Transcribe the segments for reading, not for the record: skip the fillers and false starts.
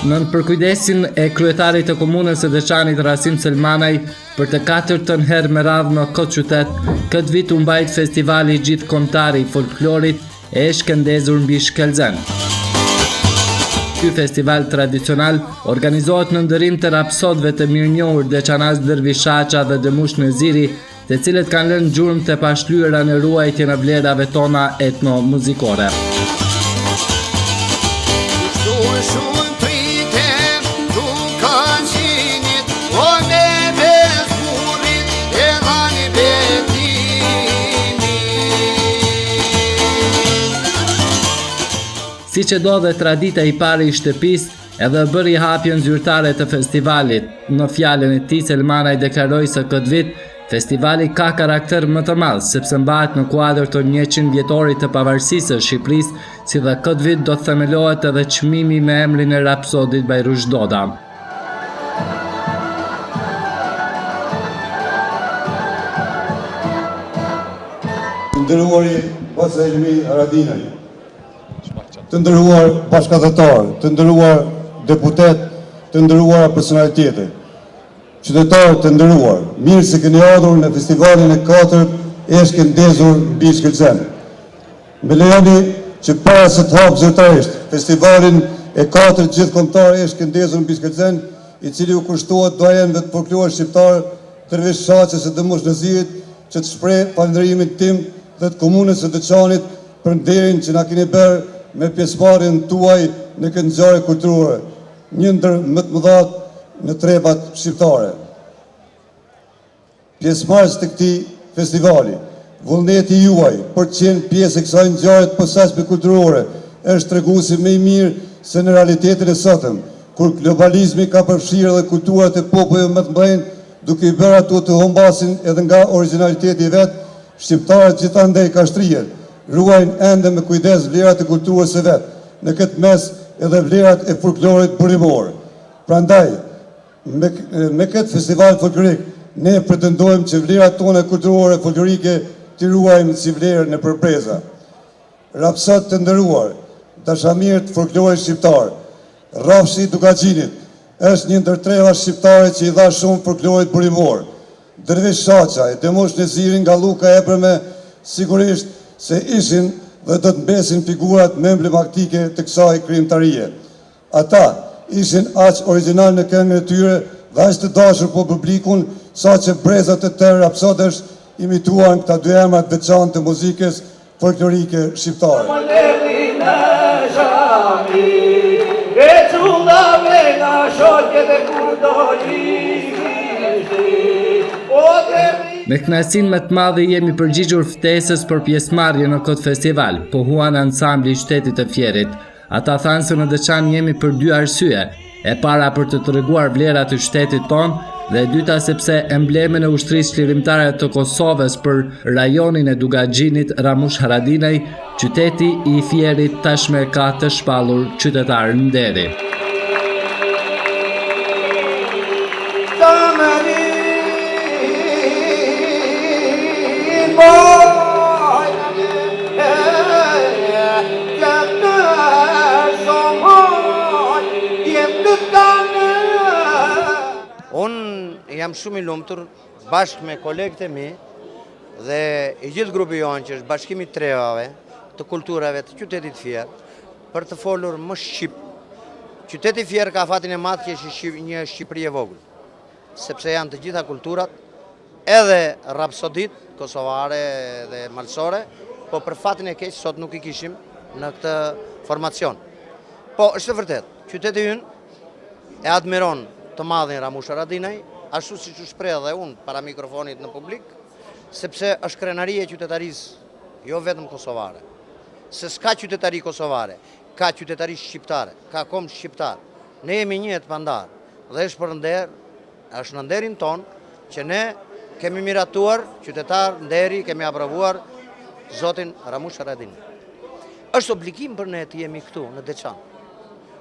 Nën përkujdesin e kryetarit të komunës së Deçanit Rasim Selmanaj, për të katërtën herë me radhë në këtë qytet, këtë vit u mbajt festivali gjithkombëtar i folklorit e shkëndezur mbi Shkelzen. Ky festival tradicional organizohet në ndërim të rapsodëve të mirënjohur Deçanas Dervishaqa dhe Demush Neziri, të cilët kanë lënë gjurmë të pashlyera në ruajtjen e vlerave tona etno-muzikore. Si që do dhe tradita i pari i shtëpis, edhe bëri hapjen zyrtare të festivalit. Në fjalën e tij Selmanaj deklaroi se këtë vit festivali ka karakter më të madh, sepse mbahet në kuadër të 100 vjetorit të pavarësisë së Shqipërisë, si dhe këtë vit do të themelohet edhe çmimi me emrin e rapsodit Bajrush Doda. Nderuari Baselmi Haradinaj, të ndëruar bashkëdhëtar, të ndëruar deputet, të ndëruar personalitete, qytetarë të ndëruar, mirë se keni ardhur në festivalin e 4 e shkëndezur mbi Shkelzen. Me lejoni që para se të hapë zyrtarisht festivalin e 4 gjithkombëtar e shkëndezur mbi Shkelzen, i cili u kushtohet doyenëve të folklorit shqiptar, Dervishaqës së Demush Nezirit, që të shpreh falënderimin tim dhe të komunës së Deçanit për nderin që na keni bërë me pjesëmarrjen tuaj në këtë ngjarje kulturore, një ndër më të mëdhat në trepat shqiptare. Pjesëmarrës të këtij festivali, vullneti juaj për të qenë pjesë e kësaj ngjarje të posaçme kulturore është treguesi më i mirë se në realitetin e sotëm, kur globalizmi ka përfshirë edhe kulturat e popujve më të mëdhenj, duke i bërë ato të humbasin edhe nga origjinaliteti i vet, shqiptarët gjithandej kashtrihen ruajnë ende me kujdes vlerat e kulturës së vet, në këtë mes edhe vlerat e folklorit burimor. Prandaj, me këtë festival folklorik, ne pretendojmë që vlerat tona kulturore folklorike t'i ruajmë si vlerë në përpreza. Rapsot të ndëruar, dashamirët folklorit shqiptar, Rafshi Dukaxhinit është një ndër treva shqiptare që i dha shumë folklorit burimor. Dervishaqa e Demush Neziri nga Luka e Epreme sigurisht se ishin dhe do të mbesin figurat më emblemaktike të kësaj krijimtarie. Ata ishin aq origjinal në këngën e tyre dhe aq të dashur po publikun, saqë brezat e tërë rapsodësh imituan këta dy emra të veçantë të muzikës folklorike shqiptare. Me kënaqësinë më të madhe jemi përgjigjur ftesës për pjesëmarrje në këtë festival, po huan ansambli i shtetit të Fierit. Ata thanë se në Deçan jemi për 2 arsye. E para për të treguar vlerat e shtetit ton, dhe e dyta sepse emblemin e ushtrisë çlirimtare të Kosovës për rajonin e Dukaxhinit Ramush Haradinaj, qyteti i Fierit tashmë ka të shpallur qytetar nderi. Unë jam shumë i lumtur bashkë me kolegët e mi dhe i gjithë grupi jonë që është bashkimi të trevave, të kulturave të qytetit Fier, për të folur më shqip. Qyteti Fier ka fatin e madh që është një Shqipëri e vogël, sepse janë të gjitha kulturat, edhe rapsodit kosovare dhe malsore, po për fatin e keq sot nuk i kishim në këtë formacion. Po është e vërtet, qyteti ynë e admiron të madhin Ramush Haradinaj, ashtu si që shpreh dhe unë para mikrofonit në publik, sepse është krenari e qytetarisë, jo vetëm kosovare. Se s'ka qytetari kosovare, ka qytetari shqiptare, ka kom shqiptar. Ne jemi një të pandar, dhe është për nder, është në nderin ton, që ne kemi miratuar qytetar nderi, kemi aprovuar zotin Ramush Haradinaj. Është obligim për ne të jemi këtu në Deçan,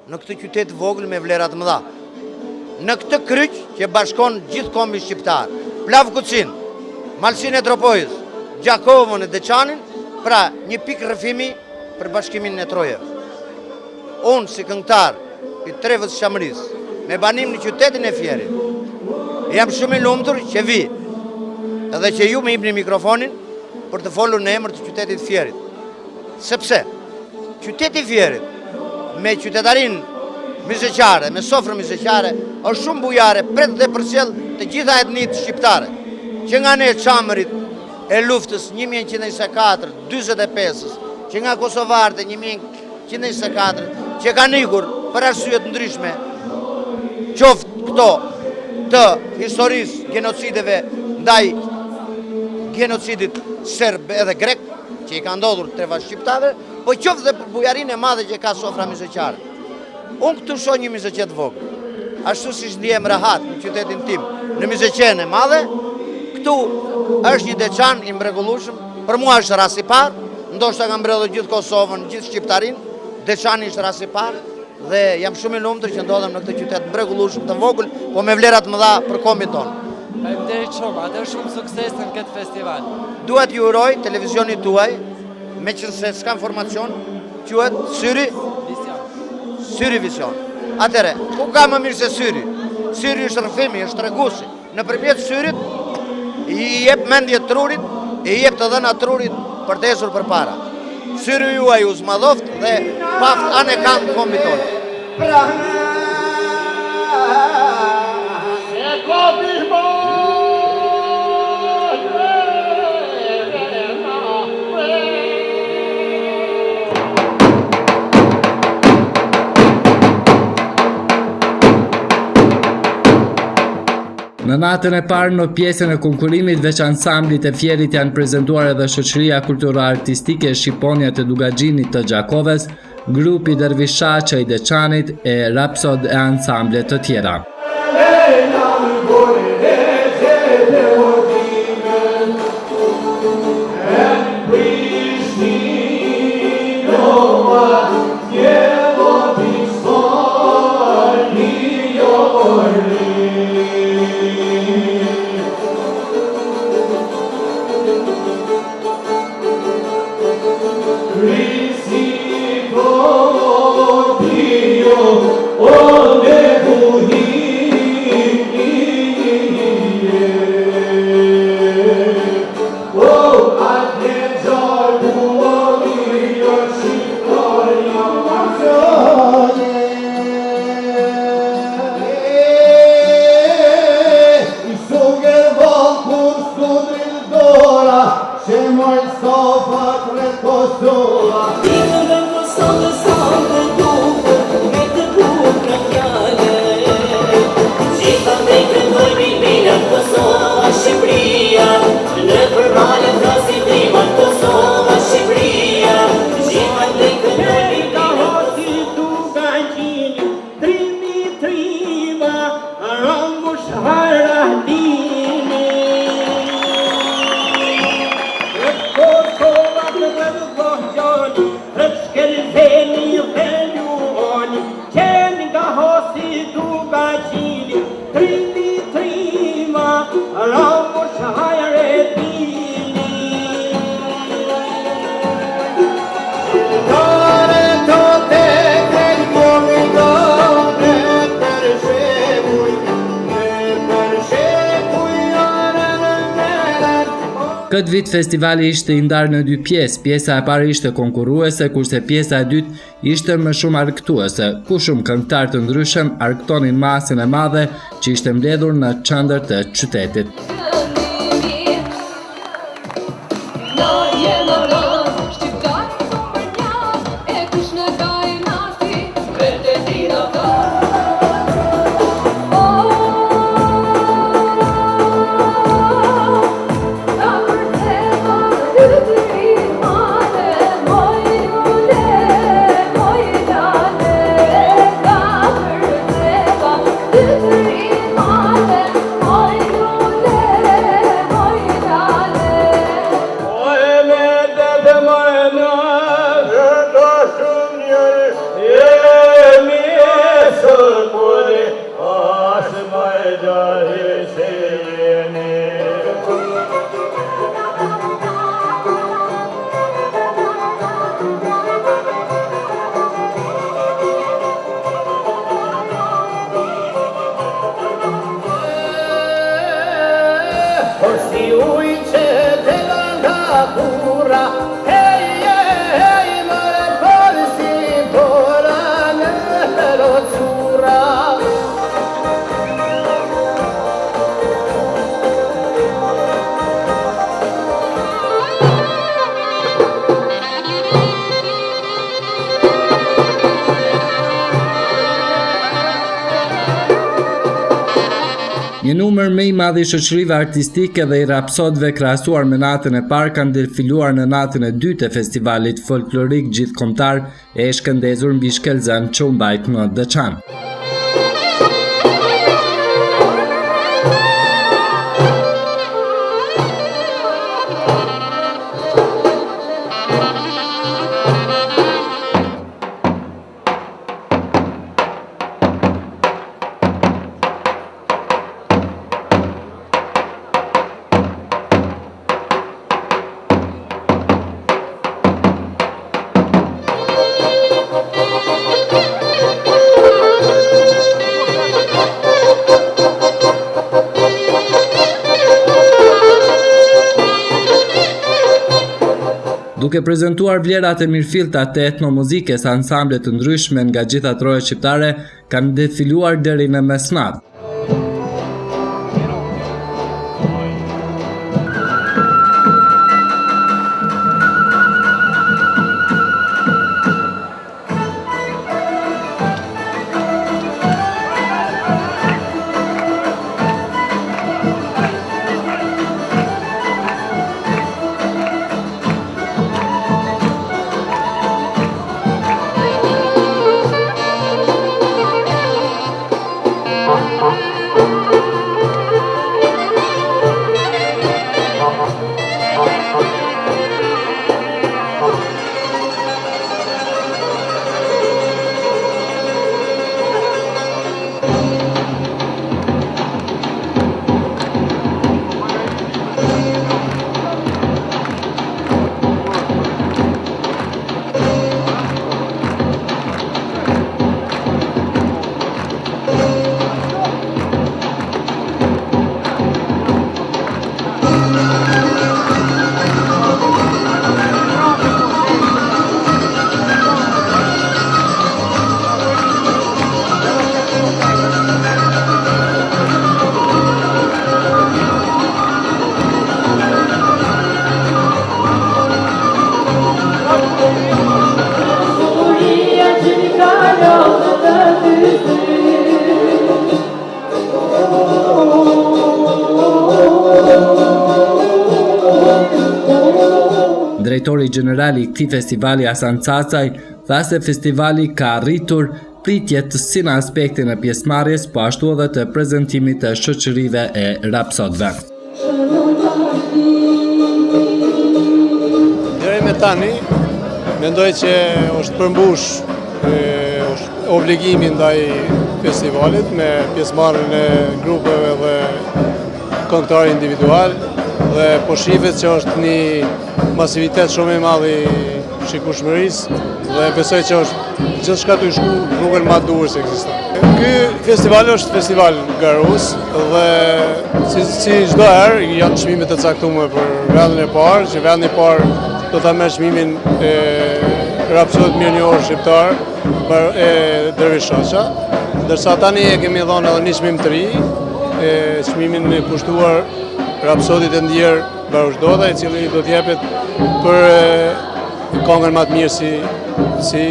në këtë qytet vogël me vlerat mëdha, në këtë kryq që bashkon gjithë kombi shqiptar, Plavkucin, Malsin e Tropojës, Gjakovën e Deçanin, Pra, një pikë rrëfimi për bashkimin e Trojeve. Unë si këngëtar i Trevës Shamris, me banim në qytetin e Fierit, jam shumë i lumtur që vi, edhe që ju me jepni mikrofonin për të folur në emër të qytetit Fierit. Sepse, qyteti Fierit, me qytetarin mizeqare, me sofrën mizeqare, është shumë bujare, pret dhe përcjell të gjitha etnitë shqiptare, që nga ne çamërit e luftës 1124-45, që nga Kosovarët e 1124, që kanë ikur për arsye të ndryshme, qoftë këto të historisë genocideve ndaj genocidit serb edhe grek, që i ka ndodhur treva shqiptare, po qoftë dhe për bujarinë e madhe që ka sofra mizeqare. Unë këtu shoh një mizeqet vogël, ashtu siç ndihem rahat në qytetin tim, në mizeqen e madhe, këtu është një deçan i mrekullueshëm, për mua është rasti i parë, ndoshta ka mbredhur gjithë Kosovën, gjithë shqiptarinë, deçani është rasti i parë dhe jam shumë i lumtur që ndodhem në këtë qytet mrekullueshëm të vogël, po me vlera të mëdha për kombin tonë. Faleminderit shumë, atë shumë sukses në këtë festival. Dua t'ju uroj televizionit tuaj, meqense s'ka informacion, quhet Syri Vision. Atëre, ku ka më mirë se syri? Syri është rrëfimi, është treguesi. Nëpërmjet syrit i jep mendje trurit, i jep të dhëna trurit për të ecur përpara. Syri juaj u zmadhoft dhe paft anë kanë kombit tonë. Në natën e parë në pjesën e konkurimit veç ansamblit e Fierit janë prezantuar edhe shoqëria kulturo-artistike Shqiponia të Dugaxhinit të Gjakovës, grupi Dervishaça i Deçanit e Rapsod e ansamble të tjera. Këtë vit festivali ishte i ndarë në dy pjesë, pjesa e parë ishte konkurruese, kurse pjesa e dytë ishte më shumë argëtuese, ku shumë këngëtar të ndryshëm argëtonin masën e madhe që ishte mbledhur në qendër të qytetit. Një numër më i madh i shoqërive artistike dhe i rapsodëve krahasuar me natën e parë kanë defiluar në natën e dytë e festivalit folklorik gjithkombëtar e shkëndezur mbi shkelzën që u mbajt në Deçan. Duke prezantuar vlerat e mirëfillta të etnomuzikës, ansamblet të ndryshme nga gjitha trojet shqiptare kanë defiluar deri në mesnatë. Drejtori generali i këtij festivali Hasan Cacaj tha se festivali ka arritur pritjet si në aspektin e pjesëmarrjes, po ashtu edhe të prezantimit të shoqërive e rapsodëve. Deri me tani, mendoj që është përmbush obligimi ndaj festivalit me pjesëmarrjen e grupeve dhe këngëtarë individual dhe po shihet që është një masivitet shumë i madh i shikueshmërisë dhe besoj që është gjithçka të shku rrugën më duhur se ekziston. Ky festival është festival garus dhe si çdo herë janë çmimet e caktuara për vendin e parë, që vendi i parë do ta merr çmimin rapsodët mirënjohur shqiptar për Dervish Shoqa, ndërsa tani e kemi dhënë edhe një çmim të ri, çmimin e kushtuar rapsodit e ndjer Baruch Dodha, i cili do t'jepet për këngën më të mirë si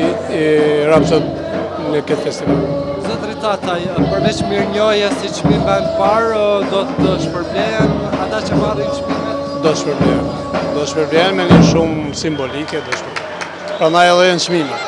rapsod në këtë festival. Zotëri Cacaj, përveç mirënjohjes si çmimeve të parë, do të shpërblehen ata që marrin çmimet? Do të shpërblehen me një shumë simbolike, do të shpërblehen. Prandaj edhe janë çmime.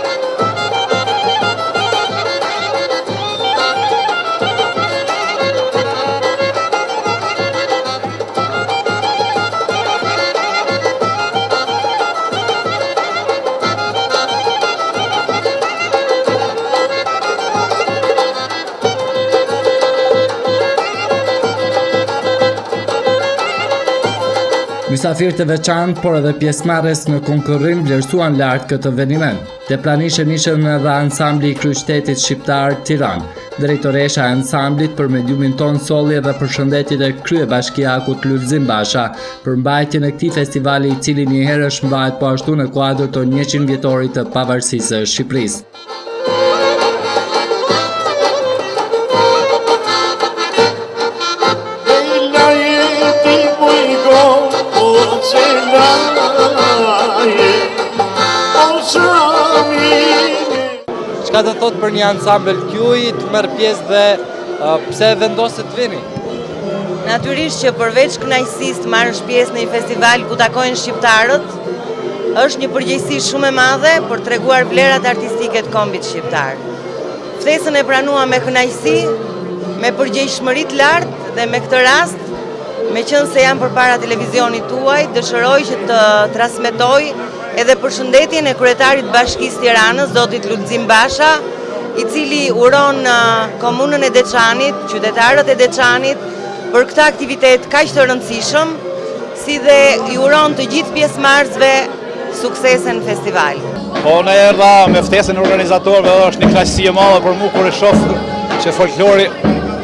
Mysafirë të veçantë, por edhe pjesëmarrës në konkurrim vlerësuan lart këtë eveniment. Te pranishën ishën edhe ansambli i Kryeqytetit Shqiptar Tiranë. Drejtoresha e ansamblit për mediumin ton solli edhe përshëndetjet e kryebashkiakut Lulzim Basha për mbajtjen e këtij festivali i cili një herësh mbahet po ashtu në kuadër të 100 vjetorit të pavarësisë së Shqipërisë. Çka do thot për një ansambël kjuj të merr pjesë dhe pse vendoset të vini? Natyrisht që përveç kënaqësisë të marrësh pjesë në një festival ku takojnë shqiptarët, është një përgjegjësi shumë e madhe për treguar vlerat artistike të kombit shqiptar. Ftesën e pranuam me kënaqësi, me përgjegjshmëri të lartë dhe me këtë rast, meqense jam përpara televizionit tuaj, dëshiroj që të transmetoj edhe përshëndetjen e kryetarit të Bashkisë Tiranës, zotit Lulzim Basha, i cili uron komunën e Deçanit, qytetarët e Deçanit, për këtë aktivitet kaq të rëndësishëm, si dhe i uron të gjithë pjesëmarrësve suksese në festival. Po në erdha me ftesën e organizatorëve, është një kënaqësi e madhe për mua kur e shoh që folklori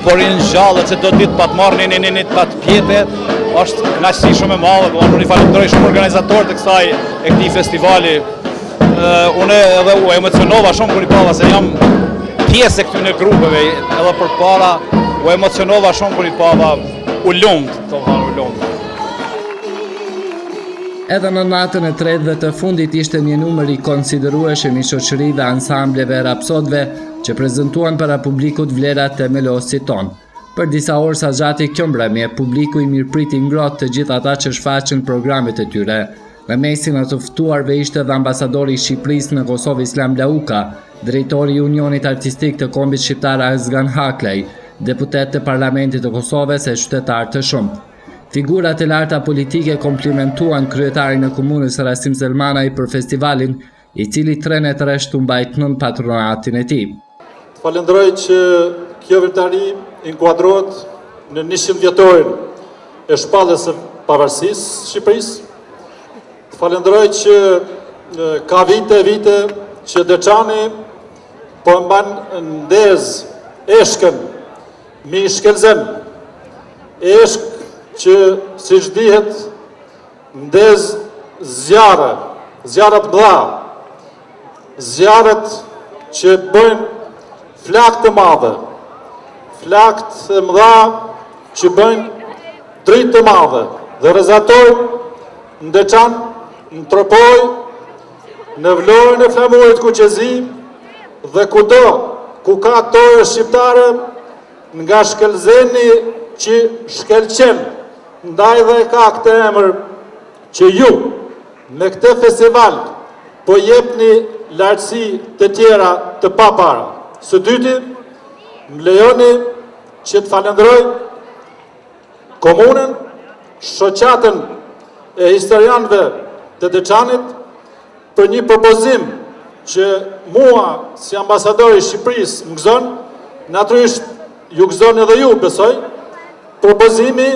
po ringjallë, që do ditë pa të marrë një pa të pjetet, është kënaqësi shumë e madhe, unë i falenderoj shumë organizatorët e këtij festivali. Unë edhe u emocionova shumë kur i pava se jam pjesë e këtyre grupeve, edhe përpara u emocionova shumë kur i pava, u lumt. Edhe në natën e tretë dhe të fundit ishte një numër i konsiderueshëm i shoqërive, ansambleve, rapsodve që prezentuan para publikut vlerat e melosit ton. Për disa orë sa gjati kjo mbrëmje, publiku i mirëpriti ngrohtë të gjithë ata që shfaqën programet e tyre. Në mesin e të ftuarve ishte dhe ambasadori i Shqipërisë në Kosovë Islam Lauka, drejtori i Unionit Artistik të Kombit Shqiptar Azgan Haklej, deputet të Parlamentit të Kosovës e qytetar të shumtë. Figurat e larta politike komplimentuan kryetarin e komunës Rasim Selmanaj për festivalin, i cili 3 net rresht mbajt nën patronatin e tij. Falenderoj që kjo vërtari inkuadrohet në 100 vjetorin e shpalljes së pavarësisë Shqipërisë. Falenderoj që ka vite që Deçani po mban ndez eshkën mi shkelzem. Eshk që si dihet ndez zjarët mëdha, zjarët që bëjnë flakë të madhe, flakë të mëdha që bëjnë dritë të madhe, dhe rrezatojnë në Deçan, në Tropoj, në Vlorën e Flamurit ku qezi, dhe kudo ku ka tojë shqiptare nga shkelzeni që shkelqen, ndaj dhe ka këtë emër që ju me këtë festival po jepni lartësi të tjera të papara. Së dyti, më lejoni që të falenderoj komunën, shoqatën e historianëve të Deçanit për një propozim që mua si ambasadori i Shqipërisë më gëzon, natyrisht ju gëzon edhe ju besoj, propozimi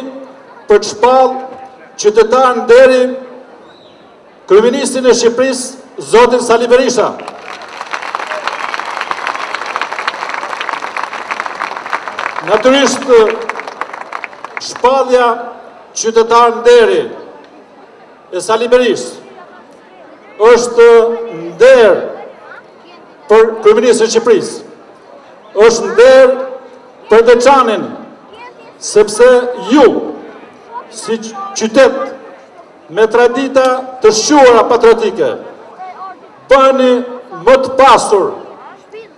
për të shpallë qytetarën deri kryeministrin e Shqipërisë, zotin Sali Berisha. Natyrisht, shpallja qytetarën deri e Sali Berishës është nder për kryeministrin e Shqipërisë, është nder për Deçanin, sepse ju, si qytet me tradita të shquara patriotike, bëni më të pasur,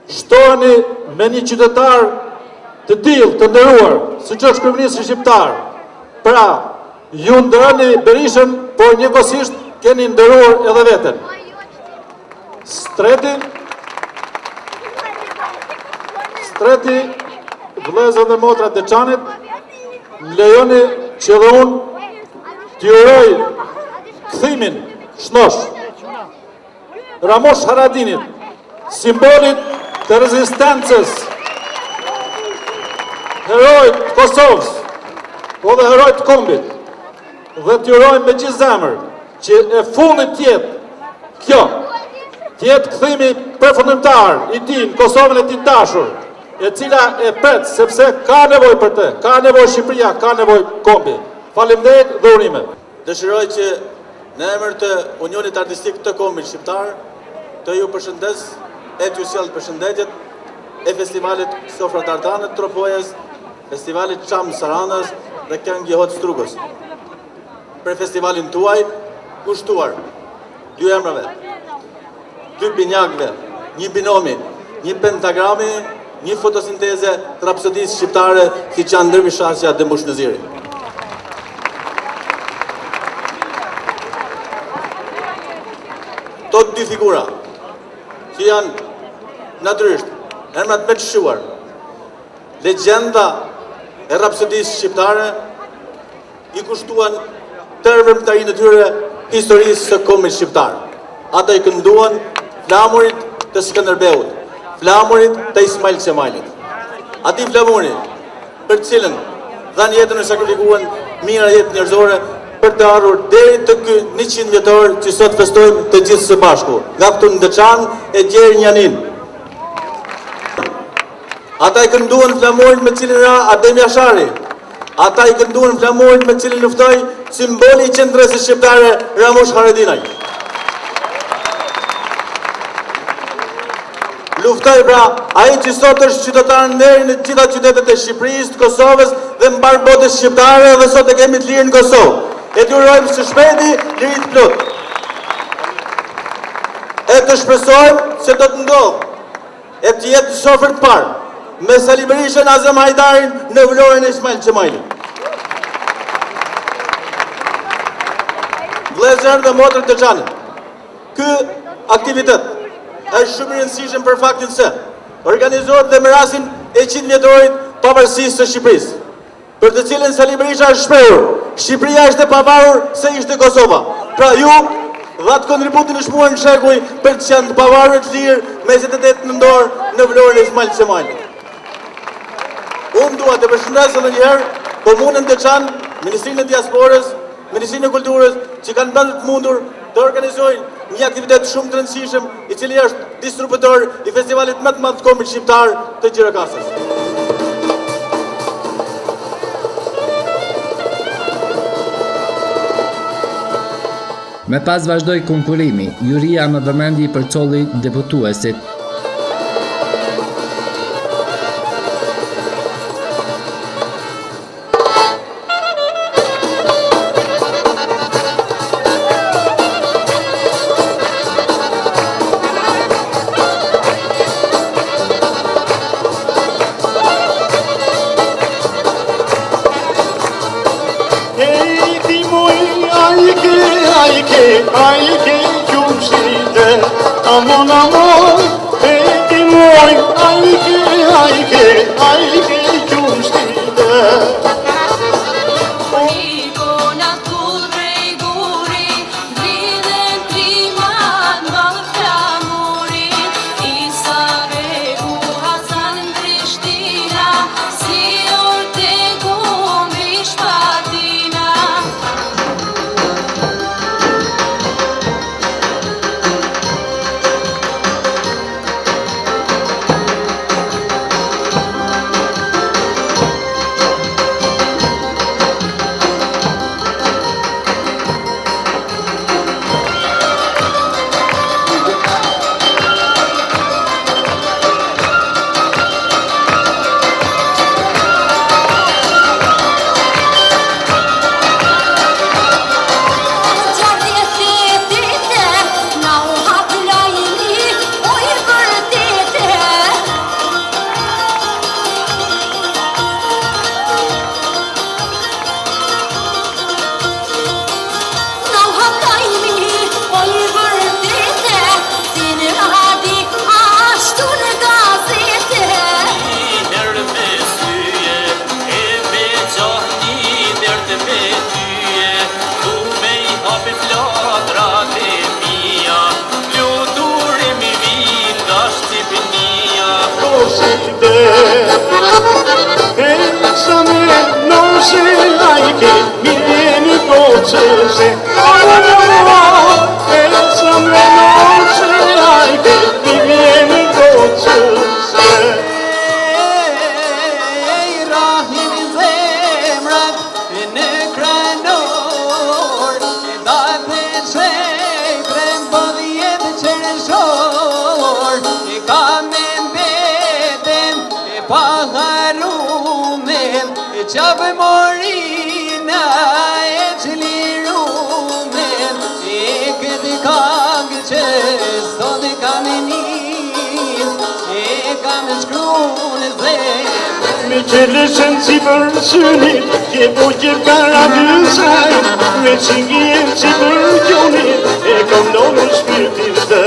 shtoheni me një qytetar të tillë, të nderuar, siç është kryeministri shqiptar. Pra, ju ndëroni Berishën, por njëkohësisht keni nderuar edhe veten. Streti, vëllezër dhe motra Deçanit, më lejoni që dhe unë t'ju uroj kthimin shnosh Ramosh Haradinit, simbolit të rezistencës, herojt të Kosovës, po dhe herojt të kombit, dhe t'ju uroj me gjithë zemër që e fundit tjetë kthimi përfundimtar i tij në Kosovën e tij dashur, e cila e pret, sepse ka nevoj për te, ka nevoj Shqipëria, ka nevoj kombi. Faleminderit dhe urime. Dëshiroj që në emër të Unionit Artistik të Kombit Shqiptar, të ju përshëndes e t'ju sjell përshëndetjet e festivalit Sofra Dardanët Tropojës, festivalit Çam Saranës dhe Këngë Jehot Strugës. Për festivalin tuaj, kushtuar 2 emrave, 2 binjakve, 1 binomi, 1 pentagrami, 1 fotosinteze të rapsodisë shqiptare si që janë Ndërmi Shasja dhe Mush Nëziri. dy figura, që janë natyrisht, emrat me të shuar, legjenda e rapsodisë shqiptare, i kushtuan tërvërmëtarinë të tyre historisë së kombit shqiptar. Ata i kënduan flamurit të Skënderbeut, flamurit të Ismail Qemailit. Ati flamuri, për cilën dhanë jetën e sakrifikuan mira jetë njerëzore për të ardhur deri të ky 100 vjetor që sot festojmë të gjithë së bashku, nga këtu në Deçan e deri në Janin. Ata i kënduan flamurin me cilin ra Adem Jashari. Ata i kënduan flamurin me cilin luftoi simboli i qendrës së shqiptare Ramush Haradinaj. Luftoi pra ai që sot është qytetar nderi në gjitha qytetet e Shqipërisë, të Kosovës dhe mbar botës shqiptare dhe sot e kemi të lirë në Kosovë. E të urojmë së shpejti liri të plot. E të shpresojmë se do të ndodhë e të jetë shofër të parë me Sali Berishën Azem Hajdarin në vlorin e Ismail Qemailit. Vëllezër dhe motër të Deçanit, ky aktivitet është shumë i rëndësishëm për faktin se organizohet dhe me rastin e 100 vjetorit pavarësisë së Shqipërisë, për të cilën Sali Berisha është shprehur, Shqipëria është e pavarur se ishte Kosova. Pra ju dhatë kontributin e shmuar në shekuj për të qenë të pavarur e të lirë me 28 nëntor në vlorin e Ismail Qemailit. Unë dua të përshëndes edhe një herë komunën Deçan, Ministrinë e Diasporës, Ministrinë e Kulturës, që kanë bërë të mundur të organizojnë një aktivitet shumë të rëndësishëm, i cili është distributor i festivalit më të madh të kombit shqiptar të Gjirokastrës. Me pas vazhdoi konkurimi, juria në vëmendje i përcolli debutuesit. Ajke qumshite, amon amon, e ti moj, ajke qumshite. Qabe morina e qlirumen, e këtë kangë që sot e kam e nis, e kam e shkru në zemë. Se lëshën si për synit, ke po që kara vësaj, me që ngjen si për gjonit, e kom në shpirtin dhe.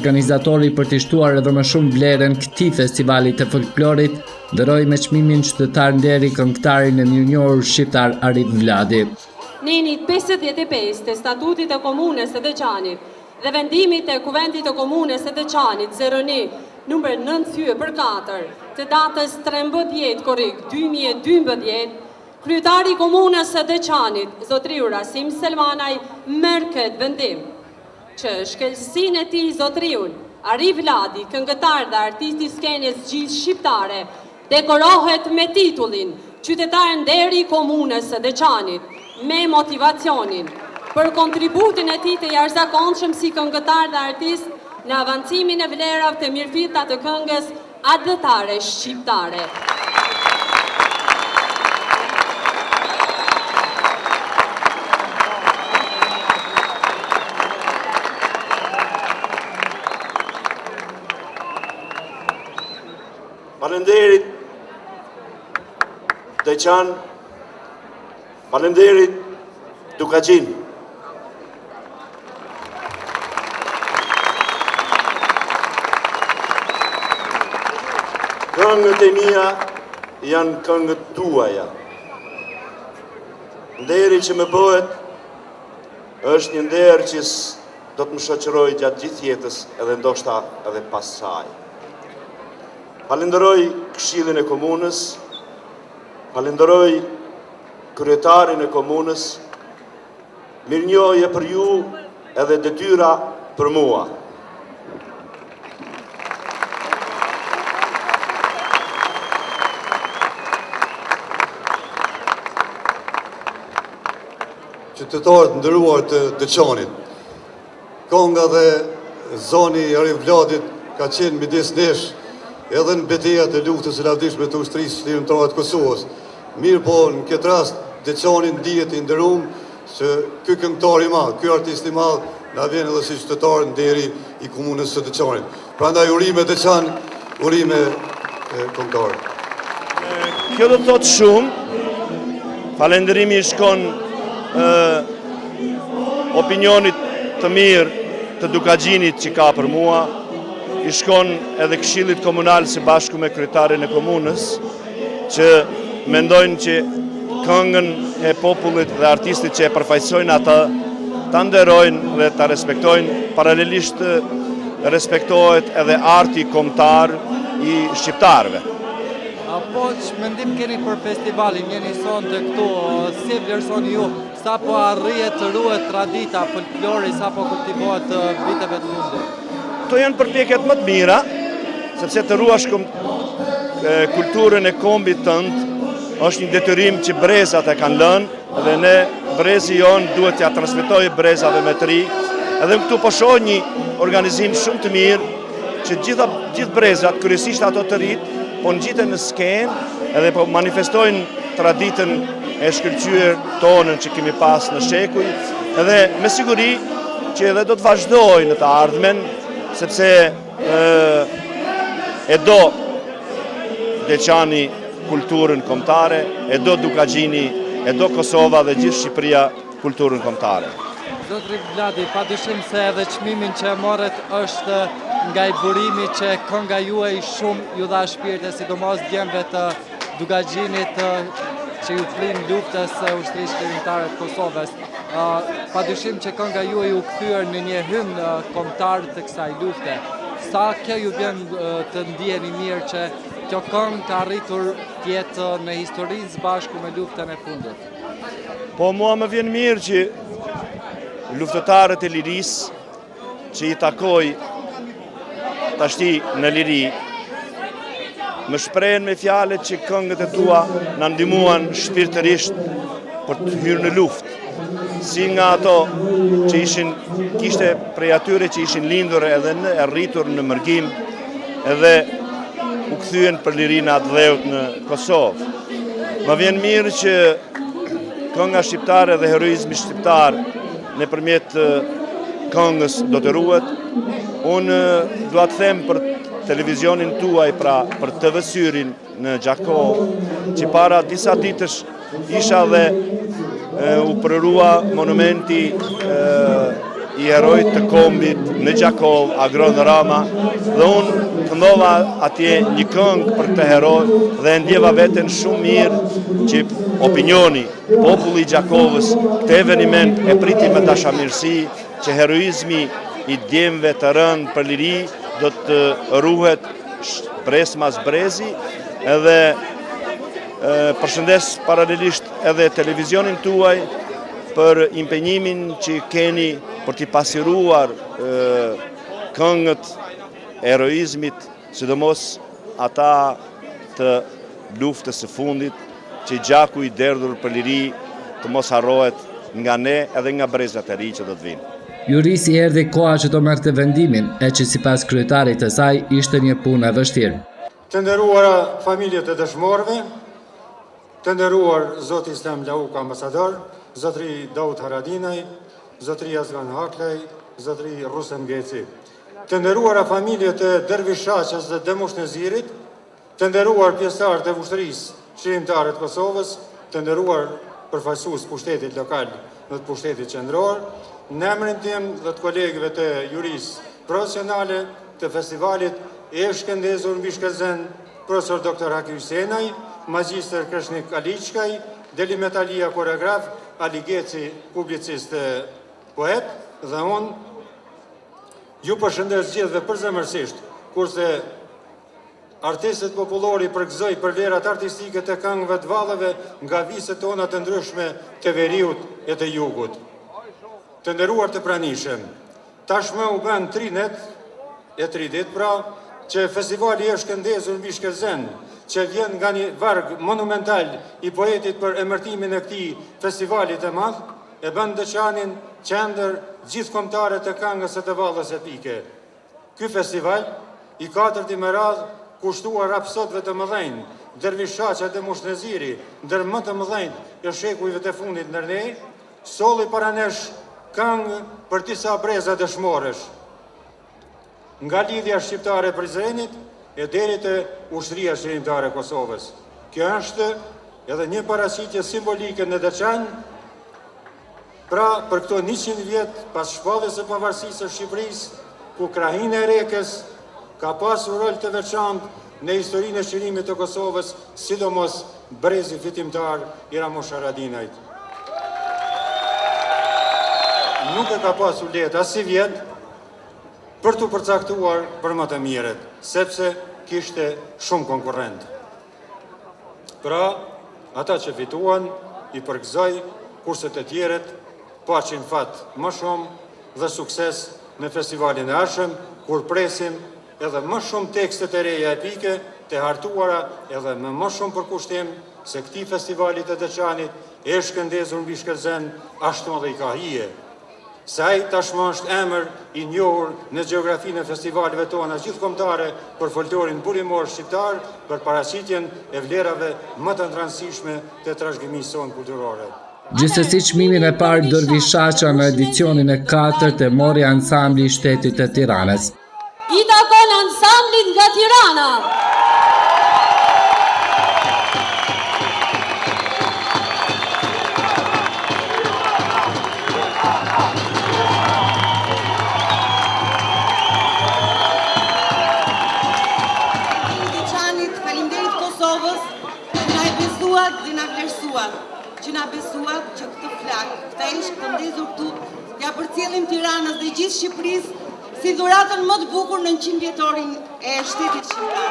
Organizatori për të shtuar edhe më shumë vlerën këtij festivali të folklorit, dhëroi me çmimin qytetar nderi këngëtarin e mirënjohur shqiptar Arif Vladi. Nenit 55 të statutit të komunës së Deçanit dhe vendimit të kuvendit të komunës së Deçanit 01 numër 9/4 të datës 13 korrik 2012, kryetari i komunës së Deçanit, zotriu Rasim Selmanaj, merr këtë vendim që shkelësin e tij zotriun Arif Vladi, këngëtar dhe artisti skenës gjithë shqiptare, dekorohet me titullin qytetar nderi i komunës së Deçanit, me motivacionin për kontributin e tij të jashtëzakonshëm si këngëtar dhe artist në avancimin e vlerave të mirëfilta të këngës adëtare shqiptare. Falenderit Deçan, falenderit Dukagjin. Këngët e mia janë këngët tuaja. Nderi që më bëhet është një nder që do të më shoqëroj gjatë gjithë jetës edhe ndoshta edhe pas saj. Falenderoj këshillin e komunës, falenderoj kryetarin e komunës, mirënjohje për ju edhe detyra për mua. Qytetarët nderuar të Deçanit, kënga dhe zoni Arif Vladit ka qenë midis nesh edhe në betejat e luftës së lavdishme të ushtrisë lirimtare të Kosovës. Mirë po, në këtë rast, Deçani ndihet i nderuar se ky këngëtar i madh, ky artist i madh, na vjen edhe si qytetar nderi i komunës së Deçanit. Prandaj urime Deçan, urime këngëtar. Kjo do të thotë shumë. Falënderimi shkon opinionit të mirë të Dukagjinit që ka për mua, i shkon edhe këshillit komunal së bashku me kryetarin e komunës, që mendojnë që këngën e popullit dhe artistit që e përfaqësojnë ata, ta nderojnë dhe ta respektojnë, paralelisht respektohet edhe arti kombëtar i shqiptarëve. Po që mendim keni për festivalin, jeni sonë të këtu, si vlerësoni ju sa po arrijet të ruhet tradita, folklori, sa po kultivohet viteve të fundit? Këto janë përpjekjet më të mira, sepse të ruash kulturën e kombit tënd është një detyrim që brezat e kanë lënë dhe ne brezi jonë duhet t'ja transmetoj brezave me të ri. Edhe këtu po shoh një organizim shumë të mirë që gjithë brezat, kryesisht ato të rit, po ngjiten në skenë edhe po manifestojnë traditën e shkëlqyer tonën që kemi pas në shekuj, edhe me siguri që edhe do të vazhdojnë në të ardhmen, sepse e do Deçani kulturën kombëtare, e do Dukagjini, e do Kosova dhe gjithë Shqipëria kulturën kombëtare. Zotri Vladi, padyshim se edhe çmimin që morët është nga i burimi që kënga juaj shumë ju dha shpirte, sidomos djemve të Dukagjinit që ju flin luftës së ushtrisë shkrimtare të Kosovës. Padyshim që kënga juaj u kthyer në një hymn kombëtar të kësaj lufte. Sa kjo ju vjen të ndjeni mirë që kjo këngë ka arritur të jetë në historinë së bashku me luftën e fundit? Po mua më vjen mirë që luftëtarët e lirisë që i takoj tashti në liri më shprehen me fjalët që këngët e tua na ndihmuan shpirtërisht për të hyrë në luftë. Si nga ato që kishte prej atyre që ishin lindur edhe e rritur në mërgim edhe u kthyen për lirinë atë dheut në Kosovë. Më vjen mirë që kënga shqiptare dhe heroizmi shqiptar nëpërmjet këngës do të ruhet. Unë dua të them për televizionin tuaj, pra për TV Syrin në Gjakov, që para disa ditësh isha dhe u prërua monumenti i herojt të kombit në Gjakov, Agron Rama, dhe unë këndova atje një këngë për të heroj dhe ndjeva veten shumë mirë që opinioni, populli i Gjakovës, këtë eveniment e priti me dashamirësi, që heroizmi i djemve të rënë për liri do të ruhet brez mas brezi, edhe përshëndes paralelisht edhe televizionin tuaj për impenjimin që keni për t'i pasiruar këngët e heroizmit, sidomos ata të luftës së fundit, që gjaku i derdhur për liri të mos harrohet nga ne edhe nga brezat e ri që do të vinë. Jurisi erdhi koha që do merrte vendimin, e që sipas kryetarit të saj ishte një punë e vështirë. Të nderuara familjet e dëshmorëve, të nderuar zoti Islam Lauk ambasador, zotri Daud Haradinaj, zotri Azgan Haklaj, zotri Rusem Geci. Të nderuara familjet e Dervishaqës dhe Demush Nezirit, të nderuar pjesëtarët e ushtrisë shkrimtare të Kosovës, të nderuar përfaqësues pushtetit lokal dhe të pushtetit qendror, në emrin tim dhe të kolegëve të jurisë profesionale të festivalit e shkëndezur mbi Shkëlzen, profesor Dr. Haki Husenaj, magjistër Kreshnik Aliçkaj, Deli Metalia koreograf, Ali Geci publicist e poet, dhe unë ju përshëndes gjithëve përzemërsisht, kurse artistët popullori përgëzoj për vlerat artistike të këngëve të vallëve nga viset tona të ndryshme të veriut e të jugut. Të nderuar të pranishëm, tashmë u bën 30 pra, që festivali është shkëndezur mbi Shkëlzen, që vjen nga një varg monumental i poetit për emërtimin e këtij festivalit të madh, e bën Deçanin qendër gjithkombëtare të këngës së të vallës epike. Ky festival, i 4 me radhë, kushtuar rapsotëve të mëdhenj, Dervishaqja dhe Demush Neziri, ndër më të mëdhenjt e shekujve të fundit ndër ne, solli para nesh këngë për disa breza dëshmorësh, nga lidhja shqiptare Prizrenit e deri te ushtria shkrimtare e Kosovës. Kjo është edhe një paraqitje simbolike në Deçan, pra për këto 100 vjet pas shpalljes së pavarësisë së Shqipërisë, ku krahina e Rekës ka pasur rol të veçantë në historinë e çlirimit të Kosovës, sidomos brezi fitimtar i Ramush Haradinajt. Nuk e ka pasur lehtë as si vjet për të përcaktuar për më të mirët, sepse kishte shumë konkurrent. Pra, ata që fituan, i përgëzoj kurse të tjeret paqin fat më shumë dhe sukses në festivalin e ardhshëm, kur presim edhe më shumë tekstet e reja epike të hartuara edhe me më shumë përkushtim se këtij festivalit të Deçanit e shkëndezur mbi Shkëlzen ashtu edhe i ka hije. Saj tashmë është emër i njohur në gjeografinë e festivaleve tona gjithkombëtare për folklorin burimor shqiptar, për paraqitjen e vlerave më të rëndësishme të trashëgimisë sonë kulturore. Gjithsesi çmimin e parë Dorvi Shaqa në edicionin e 4 e mori ansambli i Shtetit të Tiranës. I takon ansamblit nga Tirana. Që na besuat që këtë flak, këta ishë këndezur këtu, ja përcjellim Tiranës dhe gjithë Shqipërisë si dhuratën më të bukur në 100 vjetorin e shtetit shqiptar.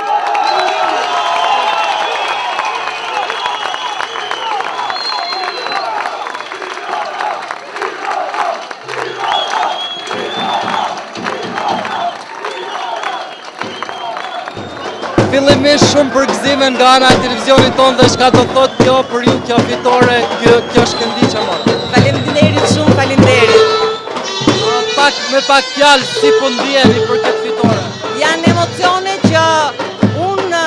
Fillimisht shumë përgëzime nga ana e televizionit tonë dhe çka do thotë kjo për ju, kjo fitore, kjo shkëndijë që morë. Faleminderit shumë, faleminderit. Me pak fjalë si po ndiheni për këtë fitore? Janë emocione që unë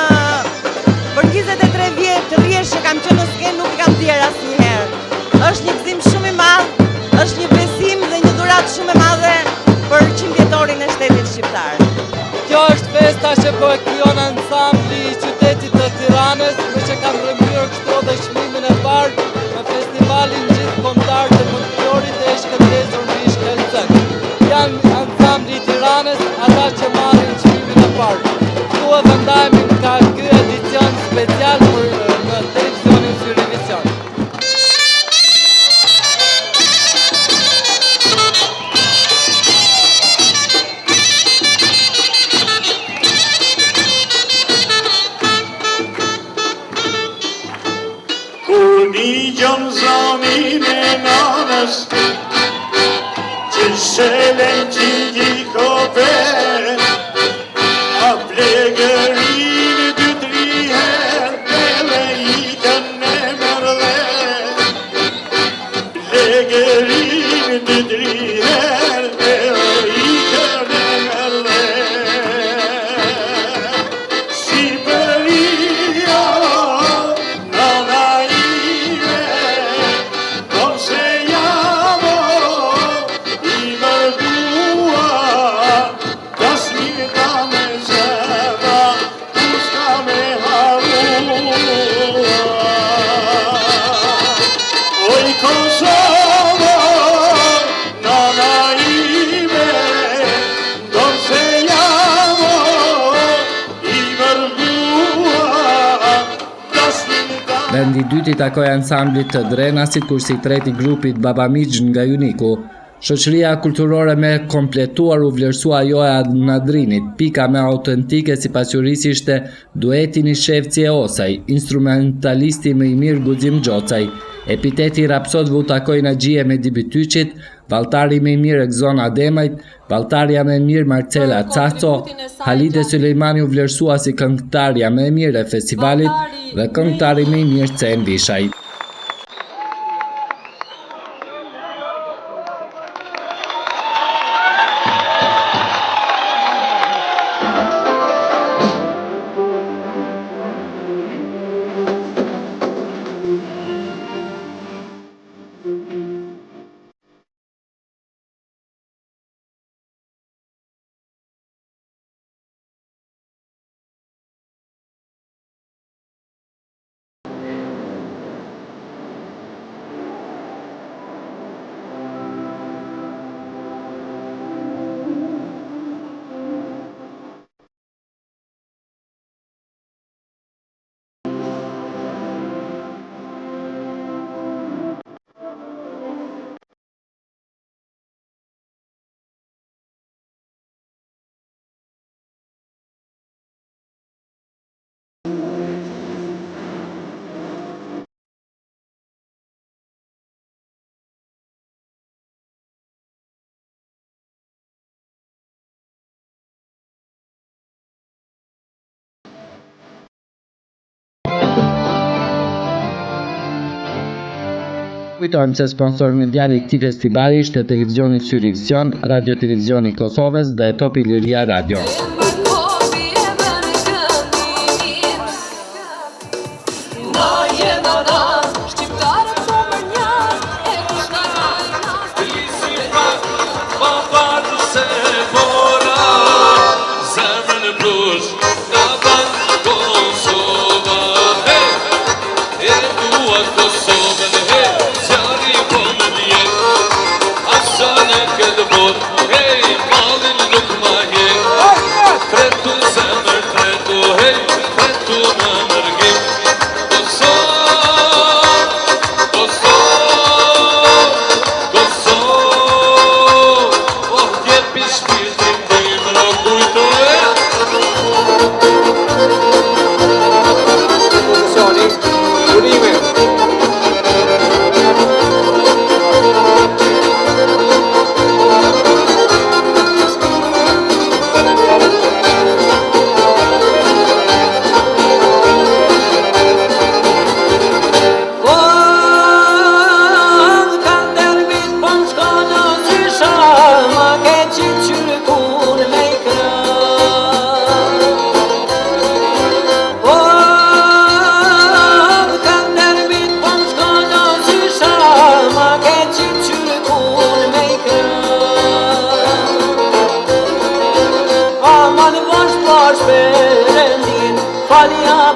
për 23 vjet të rrjesh që kam qenë në skenë nuk i kam ndier asnjëherë. Është një gëzim shumë i madh, është një besim dhe një dhuratë shumë e madhe për 100 vjetorin e shtetit shqiptar. Kjo është festa që po e krijon ansambli i qytetit të Tiranës, me që kam rëmbyer kështu dhe çmimin e parë në festivalin gjithkombëtar të folklorit e shkëndezur mbi Shkëlzen. Janë ansambli i Tiranës ata që marrin çmimin e parë. Këtu e vendajmë nga ky edicion special për në televizionin Syrivision. Një gjëmë zonin e nanës që shelen që një kope a plegërin 2-3 herë dhe i kënë e mërle plegërin 2-3 herë dhe i kënë e mërle si përia Vendi i dytë i takoi ansamblit të Drenasit, kurse i treti grupit Baba Mixh nga Juniku. Shoqëria kulturore me kompletuar u vlerësua ajoja e Nadrinit. Pika më autentike sipas jurisë ishte dueti i Shefci e Osaj, instrumentalisti më i mirë Guxim Xhocaj. Epiteti rapsod u takoi Naxhie me Dibityçit, valltari më i mirë Gzon Ademajt, valltarja më e mirë Marcela Caco, Halide Sulejmani u vlerësua si këngëtarja më e mirë e festivalit dhe këngëtari më i mirë Cen Vishaj. Kujtojmë se sponsor mondial i këtij festivali ishte televizioni Syrivizion, Radio Televizioni Kosovës dhe Top Iliria Radio. Falia